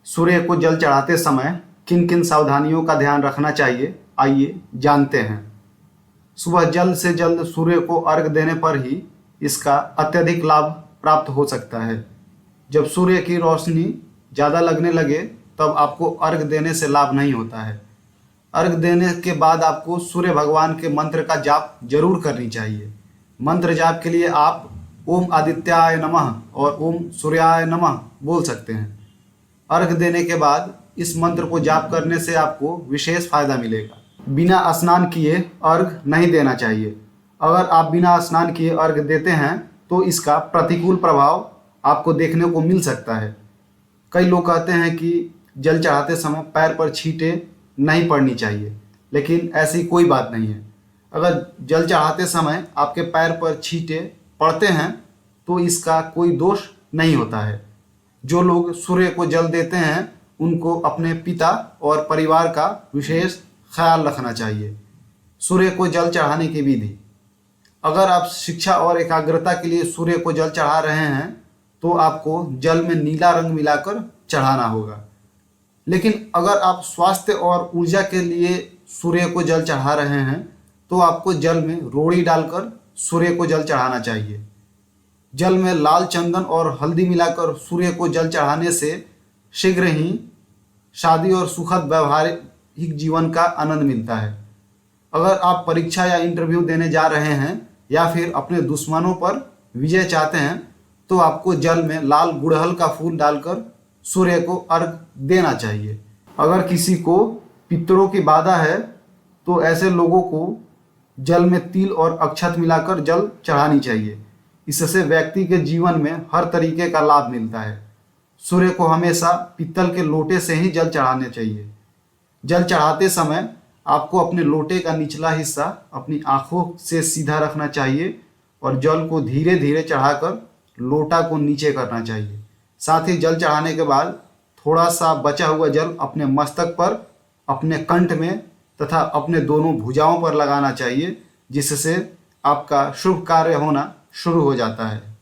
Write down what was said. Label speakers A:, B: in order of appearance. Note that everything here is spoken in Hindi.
A: सूर्य को जल चढ़ाते समय किन किन सावधानियों का ध्यान रखना चाहिए, आइए जानते हैं। सुबह जल्द से जल्द सूर्य को अर्घ देने पर ही इसका अत्यधिक लाभ प्राप्त हो सकता है। जब सूर्य की रोशनी ज़्यादा लगने लगे तब आपको अर्घ देने से लाभ नहीं होता है। अर्घ देने के बाद आपको सूर्य भगवान के मंत्र का जाप जरूर करनी चाहिए। मंत्र जाप के लिए आप ओम आदित्याय नमः और ओम सूर्याय नमः बोल सकते हैं। अर्घ देने के बाद इस मंत्र को जाप करने से आपको विशेष फायदा मिलेगा। बिना स्नान किए अर्घ नहीं देना चाहिए। अगर आप बिना स्नान किए अर्घ देते हैं तो इसका प्रतिकूल प्रभाव आपको देखने को मिल सकता है। कई लोग कहते हैं कि जल चढ़ाते समय पैर पर छींटे नहीं पड़नी चाहिए, लेकिन ऐसी कोई बात नहीं है। अगर जल चढ़ाते समय आपके पैर पर छींटे पड़ते हैं तो इसका कोई दोष नहीं होता है। जो लोग सूर्य को जल देते हैं उनको अपने पिता और परिवार का विशेष ख्याल रखना चाहिए। सूर्य को जल चढ़ाने की विधि: अगर आप शिक्षा और एकाग्रता के लिए सूर्य को जल चढ़ा रहे हैं तो आपको जल में नीला रंग मिलाकर चढ़ाना होगा। लेकिन अगर आप स्वास्थ्य और ऊर्जा के लिए सूर्य को जल चढ़ा रहे हैं तो आपको जल में रोड़ी डालकर सूर्य को जल चढ़ाना चाहिए। जल में लाल चंदन और हल्दी मिलाकर सूर्य को जल चढ़ाने से शीघ्र ही शादी और सुखद वैवाहिक जीवन का आनंद मिलता है। अगर आप परीक्षा या इंटरव्यू देने जा रहे हैं या फिर अपने दुश्मनों पर विजय चाहते हैं तो आपको जल में लाल गुड़हल का फूल डालकर सूर्य को अर्घ देना चाहिए। अगर किसी को पितरों की बाधा है तो ऐसे लोगों को जल में तिल और अक्षत मिलाकर जल चढ़ानी चाहिए। इससे व्यक्ति के जीवन में हर तरीके का लाभ मिलता है। सूर्य को हमेशा पीतल के लोटे से ही जल चढ़ाने चाहिए। जल चढ़ाते समय आपको अपने लोटे का निचला हिस्सा अपनी आंखों से सीधा रखना चाहिए और जल को धीरे धीरे चढ़ाकर लोटा को नीचे करना चाहिए। साथ ही जल चढ़ाने के बाद थोड़ा सा बचा हुआ जल अपने मस्तक पर, अपने कंठ में तथा अपने दोनों भुजाओं पर लगाना चाहिए, जिससे आपका शुभ कार्य होना शुरू हो जाता है।